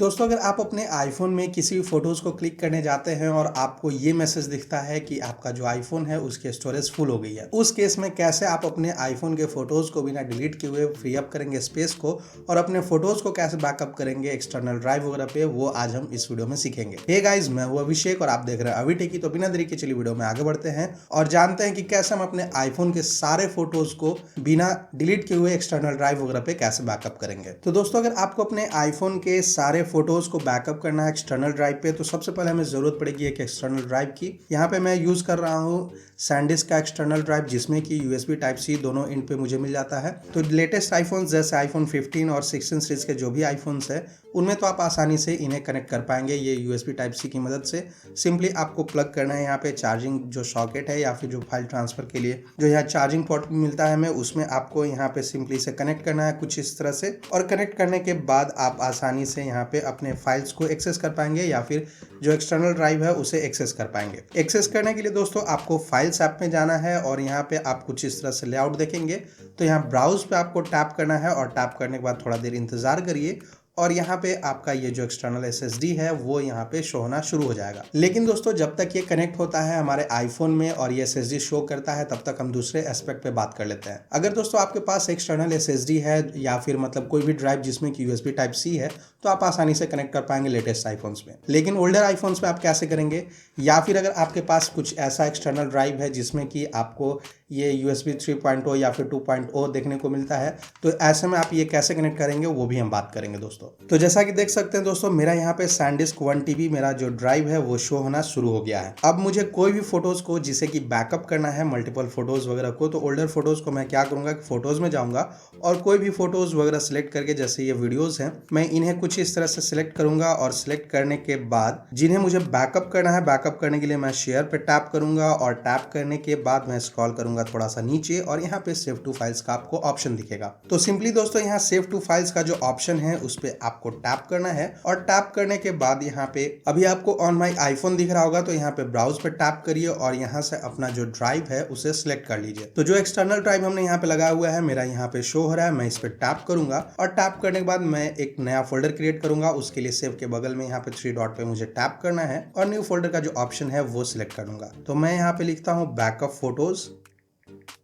दोस्तों अगर आप अपने आईफोन में किसी भी फ़ोटोज़ को क्लिक करने जाते हैं और आपको ये मैसेज दिखता है कि आपका जो आईफोन है उसकी स्टोरेज फुल हो गई है, उस केस में कैसे आप अपने आईफोन के फ़ोटोज़ को बिना डिलीट किए हुए फ्री अप करेंगे स्पेस को और अपने फ़ोटोज़ को कैसे बैकअप करेंगे एक्सटर्नल ड्राइव वगैरह पे, वो आज हम इस वीडियो में सीखेंगे। हे गाइस, मैं हूं अभिषेक और आप देख रहे हैं अभी टेकी। तो बिना देरी के चलिए वीडियो में आगे बढ़ते हैं और जानते हैं कि कैसे हम अपने आईफोन के सारे फोटोज़ को बिना डिलीट किए हुए एक्सटर्नल ड्राइव वगैरह पे कैसे बैकअप करेंगे। तो दोस्तों अगर आपको अपने आईफोन के सारे फोटोज को बैकअप करना है एक्सटर्नल ड्राइव पे, तो सबसे पहले हमें जरूरत पड़ेगी एक एक्सटर्नल ड्राइव की। यहाँ पे मैं यूज कर रहा हूँ सैंडिस्क का एक्सटर्नल ड्राइव, जिसमें कि यूएसबी टाइप सी दोनों इन पे मुझे मिल जाता है। तो लेटेस्ट आईफोन जैसे आईफोन 15 और 16 सीरीज के जो भी आईफोन्स है उनमें तो आप आसानी से इन्हें कनेक्ट कर पाएंगे ये यूएसबी टाइप सी की मदद से। सिंपली आपको प्लग करना है यहाँ पे चार्जिंग जो सॉकेट है या फिर जो फाइल ट्रांसफर के लिए जो यहाँ चार्जिंग पोर्ट मिलता है हमें, उसमें आपको यहाँ पे सिंपली से कनेक्ट करना है कुछ इस तरह से। और कनेक्ट करने के बाद आप आसानी से यहाँ पे अपने फाइल्स को एक्सेस कर पाएंगे या फिर जो एक्सटर्नल ड्राइव है उसे एक्सेस कर पाएंगे। एक्सेस करने के लिए दोस्तों आपको फाइल्स ऐप में जाना है और यहाँ पे आप कुछ इस तरह से लेआउट देखेंगे। तो यहाँ ब्राउज पे आपको टैप करना है और टैप करने के बाद थोड़ा देर इंतजार करिए और यहाँ पे आपका ये जो एक्सटर्नल SSD है वो यहाँ पे शो होना शुरू हो जाएगा। लेकिन दोस्तों जब तक ये कनेक्ट होता है हमारे आईफोन में और ये SSD शो करता है, तब तक हम दूसरे एस्पेक्ट पे बात कर लेते हैं। अगर दोस्तों आपके पास एक्सटर्नल SSD है या फिर मतलब कोई भी ड्राइव जिसमें कि USB टाइप C है, तो आप आसानी से कनेक्ट कर पाएंगे लेटेस्ट आईफोन्स में। लेकिन ओल्डर आईफोन्स में आप कैसे करेंगे, या फिर अगर आपके पास कुछ ऐसा एक्सटर्नल ड्राइव है जिसमें कि आपको ये USB 3.0 या फिर 2.0 देखने को मिलता है, तो ऐसे में आप ये कैसे कनेक्ट करेंगे वो भी हम बात करेंगे दोस्तों। तो जैसा कि देख सकते हैं दोस्तों, मेरा यहाँ पे सैंडिस्क 1 TB मेरा जो ड्राइव है वो शो होना शुरू हो गया है। अब मुझे कोई भी फोटोज को जिसे कि बैकअप करना है मल्टीपल फोटोज वगैरह को, तो ओल्डर फोटोज को मैं क्या करूंगा कि फोटोज में जाऊंगा और कोई भी फोटोज वगैरह सिलेक्ट करके, जैसे ये वीडियोज हैं, मैं इन्हें कुछ इस तरह से सिलेक्ट करूंगा और सिलेक्ट करने के बाद जिन्हें मुझे बैकअप करना है, बैकअप करने के लिए मैं शेयर पे टैप करूंगा और टैप करने के बाद मैं स्क्रॉल करूंगा थोड़ा सा नीचे और यहाँ पे सेव टू फाइल्स का आपको ऑप्शन दिखेगा। तो सिंपली दोस्तों यहाँ सेव टू फाइल्स का जो ऑप्शन है उस पर आपको टैप करना है और टैप करने के बाद यहाँ पे अभी आपको ऑन माई आईफोन दिख रहा होगा, तो यहाँ पे ब्राउज पे टैप करिए और यहाँ से अपना जो ड्राइव है उसे सिलेक्ट कर लीजिए। तो जो एक्सटर्नल ड्राइव हमने यहाँ पे लगाया हुआ है मेरा यहाँ पे शो हो रहा है, मैं इस पे टैप करूंगा और टैप करने के बाद मैं एक नया फोल्डर क्रिएट करूंगा। उसके लिए सेव के बगल में यहाँ पे 3 डॉट पे मुझे टैप करना है और न्यू फोल्डर का जो ऑप्शन है वो सिलेक्ट करूंगा। तो मैं यहाँ पे लिखता हूँ बैकअप फोटोज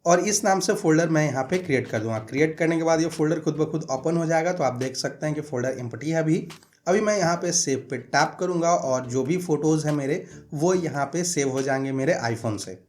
और इस नाम से फोल्डर मैं यहाँ पे क्रिएट कर दूंगा। क्रिएट करने के बाद ये फोल्डर खुद ब खुद ओपन हो जाएगा। तो आप देख सकते हैं कि फोल्डर एम्प्टी है अभी मैं यहाँ पे सेव पे टैप करूंगा और जो भी फोटोज है मेरे वो यहाँ पे सेव हो जाएंगे मेरे आईफोन से।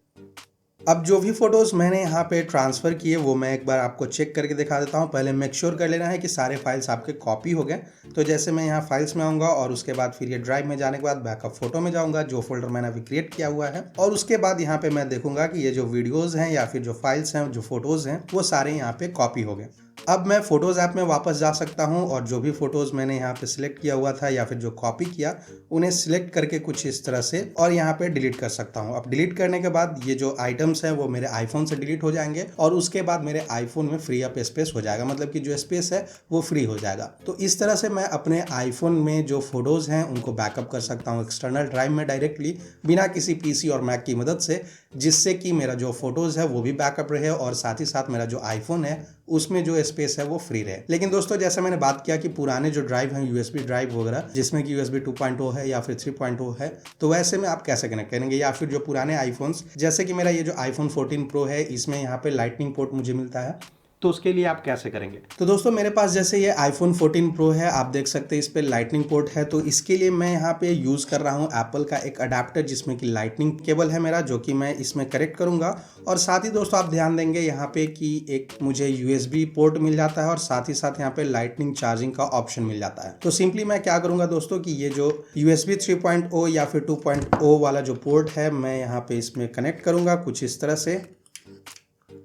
अब जो भी फोटोज़ मैंने यहाँ पे ट्रांसफ़र किए वो मैं एक बार आपको चेक करके दिखा देता हूँ। पहले मेक श्योर कर लेना है कि सारे फाइल्स आपके कॉपी हो गए। तो जैसे मैं यहाँ फाइल्स में आऊँगा और उसके बाद फिर ये ड्राइव में जाने के बाद बैकअप फोटो में जाऊँगा, जो फोल्डर मैंने अभी क्रिएट किया हुआ है, और उसके बाद यहाँ पे मैं देखूंगा कि ये जो वीडियोज़ हैं या फिर जो फाइल्स हैं, जो फोटोज़ हैं, वो सारे यहाँ पे कॉपी हो गए। अब मैं फोटोज़ ऐप में वापस जा सकता हूं और जो भी फोटोज़ मैंने यहाँ पे सिलेक्ट किया हुआ था या फिर जो कॉपी किया उन्हें सिलेक्ट करके कुछ इस तरह से और यहाँ पे डिलीट कर सकता हूं। अब डिलीट करने के बाद ये जो आइटम्स हैं वो मेरे आईफोन से डिलीट हो जाएंगे और उसके बाद मेरे आईफोन में फ्री अप स्पेस हो जाएगा, मतलब कि जो स्पेस है वो फ्री हो जाएगा। तो इस तरह से मैं अपने आईफोन में जो फोटोज़ हैं उनको बैकअप कर सकता हूँ एक्सटर्नल ड्राइव में डायरेक्टली, बिना किसी PC और मैक की मदद से, जिससे कि मेरा जो फोटोज़ है वो भी बैकअप रहे और साथ ही साथ मेरा जो आईफोन है उसमें जो स्पेस है वो फ्री रहे। लेकिन दोस्तों जैसे मैंने बात किया कि पुराने जो ड्राइव हैं USB ड्राइव वगैरह जिसमें कि USB 2.0 है या फिर 3.0 है, तो वैसे में आप कैसे कनेक्ट करेंगे। या फिर जो पुराने आईफोन्स, जैसे कि मेरा ये जो आईफोन 14 प्रो है, इसमें यहाँ पे लाइटनिंग पोर्ट मुझे मिलता है, तो उसके लिए आप कैसे करेंगे। तो दोस्तों मेरे पास जैसे ये आईफोन 14 प्रो है, आप देख सकते हैं इस पे लाइटनिंग पोर्ट है। तो इसके लिए मैं यहाँ पे यूज़ कर रहा हूँ एप्पल का एक अडेप्टर जिसमें कि लाइटनिंग केबल है मेरा, जो कि मैं इसमें कनेक्ट करूँगा। और साथ ही दोस्तों आप ध्यान देंगे यहाँ पे कि एक मुझे USB पोर्ट मिल जाता है और साथ ही साथ यहाँ पे लाइटनिंग चार्जिंग का ऑप्शन मिल जाता है। तो सिंपली मैं क्या करूँगा दोस्तों कि ये जो USB 3.0 या फिर 2.0 वाला जो पोर्ट है मैं यहाँ पे इसमें कनेक्ट करूँगा कुछ इस तरह से।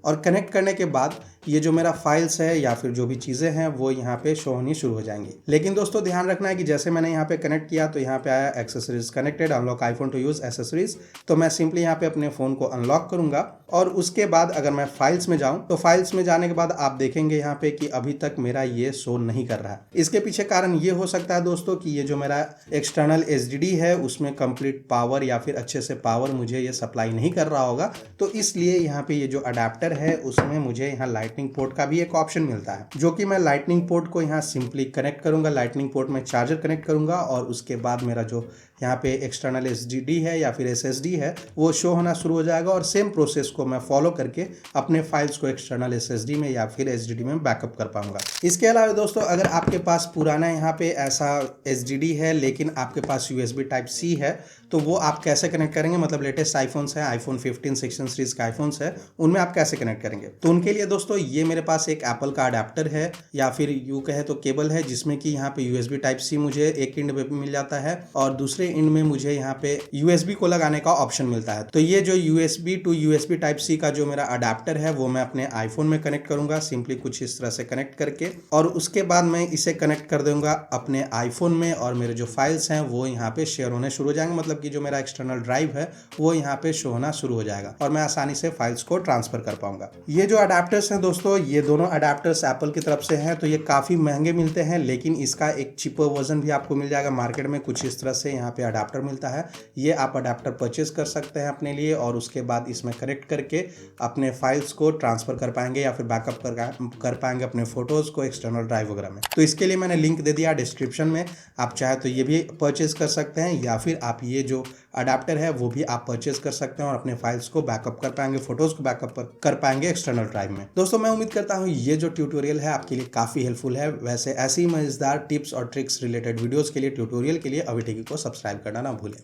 और कनेक्ट करने के बाद ये जो मेरा फाइल्स है या फिर जो भी चीज़ें हैं वो यहाँ पे शो होनी शुरू हो जाएंगी। लेकिन दोस्तों ध्यान रखना है कि जैसे मैंने यहाँ पे कनेक्ट किया तो यहाँ पे आया accessories connected, unlock iPhone to use accessories. तो मैं सिंपली यहाँ पे अपने फ़ोन को अनलॉक करूँगा और उसके बाद अगर मैं फाइल्स में जाऊँ तो फाइल्स में जाने के बाद आप देखेंगे यहाँ पे कि अभी तक मेरा ये शो नहीं कर रहा है। इसके पीछे कारण ये हो सकता है दोस्तों कि ये जो मेरा एक्सटर्नल SSD है उसमें कंप्लीट पावर या फिर अच्छे से पावर मुझे ये सप्लाई नहीं कर रहा होगा। तो इसलिए यहाँ पे ये जो अडेप्टर है उसमें मुझे यहाँ लाइट लाइटनिंग पोर्ट का भी एक ऑप्शन मिलता है, जो कि मैं लाइटनिंग पोर्ट को यहाँ सिंपली कनेक्ट करूंगा। लाइटनिंग पोर्ट में चार्जर कनेक्ट करूंगा और उसके बाद मेरा जो यहाँ पे एक्सटर्नल SSD है या फिर SSD है वो शो होना शुरू हो जाएगा और सेम प्रोसेस को मैं फॉलो करके अपने फाइल्स को एक्सटर्नल SSD में या फिर SSD में बैकअप कर पाऊंगा। इसके अलावा दोस्तों, अगर आपके पास पुराना यहाँ पे ऐसा SSD है लेकिन आपके पास USB Type-C है, तो वो आप कैसे कनेक्ट करेंगे? मतलब लेटेस्ट आईफोन्स है, आईफोन 15, 16 सीरीज का आईफोन्स है, उनमें आप कैसे कनेक्ट करेंगे? तो उनके लिए दोस्तों ये मेरे पास एक एप्पल का अडेप्टर है या फिर यूं कहे तो केबल है, जिसमें कि यहाँ पे USB Type-C मुझे एक एंड पे मिल जाता है और दूसरे एंड में मुझे यहाँ पे USB को लगाने का ऑप्शन मिलता है। तो ये जो USB to USB Type-C का जो मेरा अडेप्टर है वो मैं अपने आईफोन में कनेक्ट करूंगा, सिंपली कुछ इस तरह से कनेक्ट करके, और उसके बाद मैं इसे कनेक्ट कर दूंगा अपने आईफोन में और मेरे जो फाइल्स हैं वो यहाँ पे शेयर होने शुरू हो जाएंगे। मतलब कि जो मेरा एक्सटर्नल ड्राइव है वो यहाँ पे शो होना शुरू हो जाएगा और मैं आसानी से फाइल्स को ट्रांसफर कर पाऊंगा। ये जो अडेप्टर्स हैं दोस्तों, ये दोनों अडेप्टर्स एप्पल की तरफ से हैं, तो ये काफ़ी महंगे मिलते हैं, लेकिन इसका एक चीपर वर्जन भी आपको मिल जाएगा मार्केट में। कुछ इस तरह से यहाँ पे अडेप्टर मिलता है, ये आप अडेप्टर परचेज कर सकते हैं अपने लिए और उसके बाद इसमें कनेक्ट करके अपने फाइल्स को ट्रांसफर कर पाएंगे या फिर बैकअप कर पाएंगे अपने फोटोज़ को एक्सटर्नल ड्राइव वगैरह में। तो इसके लिए मैंने लिंक दे दिया डिस्क्रिप्शन में, आप चाहे तो ये भी परचेज कर सकते हैं या फिर आप ये जो अडेप्टर है वो भी आप परचेज कर सकते हैं और अपने फाइल्स को बैकअप कर पाएंगे, फोटोज को बैकअप कर पाएंगे एक्सटर्नल ड्राइव में। दोस्तों मैं उम्मीद करता हूँ ये जो ट्यूटोरियल है आपके लिए काफ़ी हेल्पफुल है। वैसे ऐसी मजेदार टिप्स और ट्रिक्स रिलेटेड वीडियोज़ के लिए, ट्यूटोरियल के लिए अभी टेकी को सब्सक्राइब करना ना भूलें।